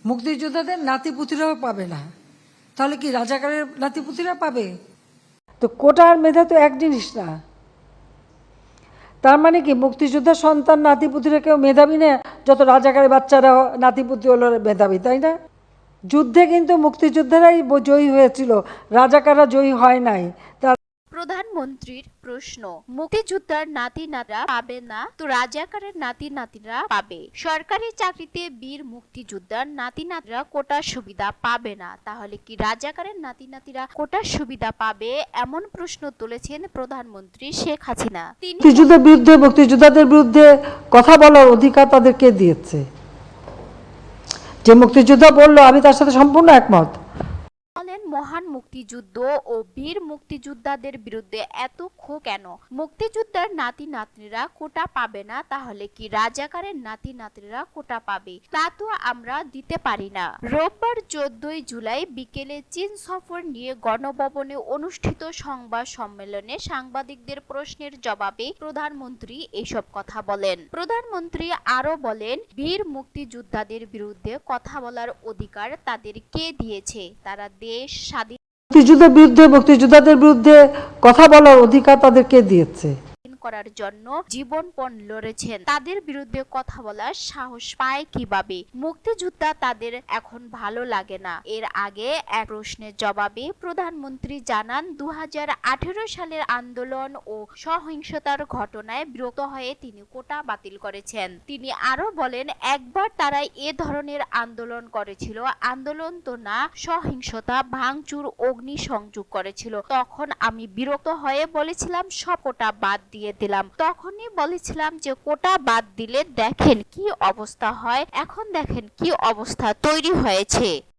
মুক্তিযোদ্ধাদের নাতিপুতিরাও পাবে না, তাহলে কি রাজাকারের নাতিপুতিরা পাবে? তো কোটা আর মেধা তো এক জিনিস না। তার মানে কি মুক্তিযোদ্ধার সন্তান নাতিপুতিরা কেউ মেধাবী না, যত রাজাকারের বাচ্চারা নাতিপুতি হলো মেধাবী, তাই না? যুদ্ধে কিন্তু মুক্তিযোদ্ধারাই জয়ী হয়েছিল, রাজাকাররা জয়ী হয় নাই। প্রধানমন্ত্রীর প্রশ্ন, মুক্তিযোদ্ধার নাতি নাতিরা পাবে না তো রাজাকারের নাতি নাতিরা পাবে। সরকারি চাকরিতে বীর মুক্তিযোদ্ধার নাতি নাতিরা কোটার সুবিধা পাবে না, তাহলে কি রাজাকারের নাতি নাতিরা কোটার সুবিধা পাবে? এমন প্রশ্ন তুলেছেন প্রধানমন্ত্রী শেখ হাসিনা। তিনি মুক্তিযুদ্ধের বিরুদ্ধে, মুক্তিযোদ্ধাদের বিরুদ্ধে কথা বলার অধিকার তাদেরকে দিয়েছে। যে মুক্তিযোদ্ধা বললো, আমি তার সাথে সম্পূর্ণ একমত। বলেন, মহান মুক্তিযুদ্ধ ও বীর মুক্তিযোদ্ধাদের বিরুদ্ধে এত ক্ষোভ কেন? মুক্তিযোদ্ধার নাতি নাতনিরা কোটা পাবে না, তাহলে কি রাজাকারের নাতি নাতনিরা কোটা পাবে? তা তো আমরা দিতে পারি না। রোববার 14 জুলাই বিকেলে চীন সফর নিয়ে গণভবনে অনুষ্ঠিত সংবাদ সম্মেলনে সাংবাদিকদের প্রশ্নের জবাবে প্রধানমন্ত্রী এসব কথা বলেন। প্রধানমন্ত্রী আরো বলেন, বীর মুক্তিযোদ্ধাদের বিরুদ্ধে কথা বলার অধিকার তাদের কে দিয়েছে? তারা দেশ স্বাধীন মুক্তিযুদ্ধের বিরুদ্ধে, মুক্তিযোদ্ধাদের বিরুদ্ধে কথা বলার অধিকার তাদেরকে দিয়েছে করার জন্য জীবনপণ লড়েছেন। তাদের বিরুদ্ধে কথা বলার সাহস পায় কিভাবে? মুক্তিযোদ্ধা তাদের এখন ভালো লাগে না। এর আগে এক প্রশ্নের জবাবে প্রধানমন্ত্রী জানান, 2018 সালের আন্দোলন ও সহিংসতার ঘটনায় বিরক্ত হয়ে তিনি কোটা বাতিল করেছেন। তিনি আরো বলেন, একবার তারা এ ধরনের আন্দোলন করেছিল, আন্দোলন তো না, সহিংসতা, ভাঙচুর, অগ্নিসংযোগ করেছিল। তখন আমি বিরক্ত হয়ে বলেছিলাম সব কোটা বাদ দিয়ে দিলাম। তখনই বলেছিলাম যে কোটা বাদ দিলে দেখেন কি অবস্থা হয়, এখন দেখেন কি অবস্থা তৈরি হয়েছে।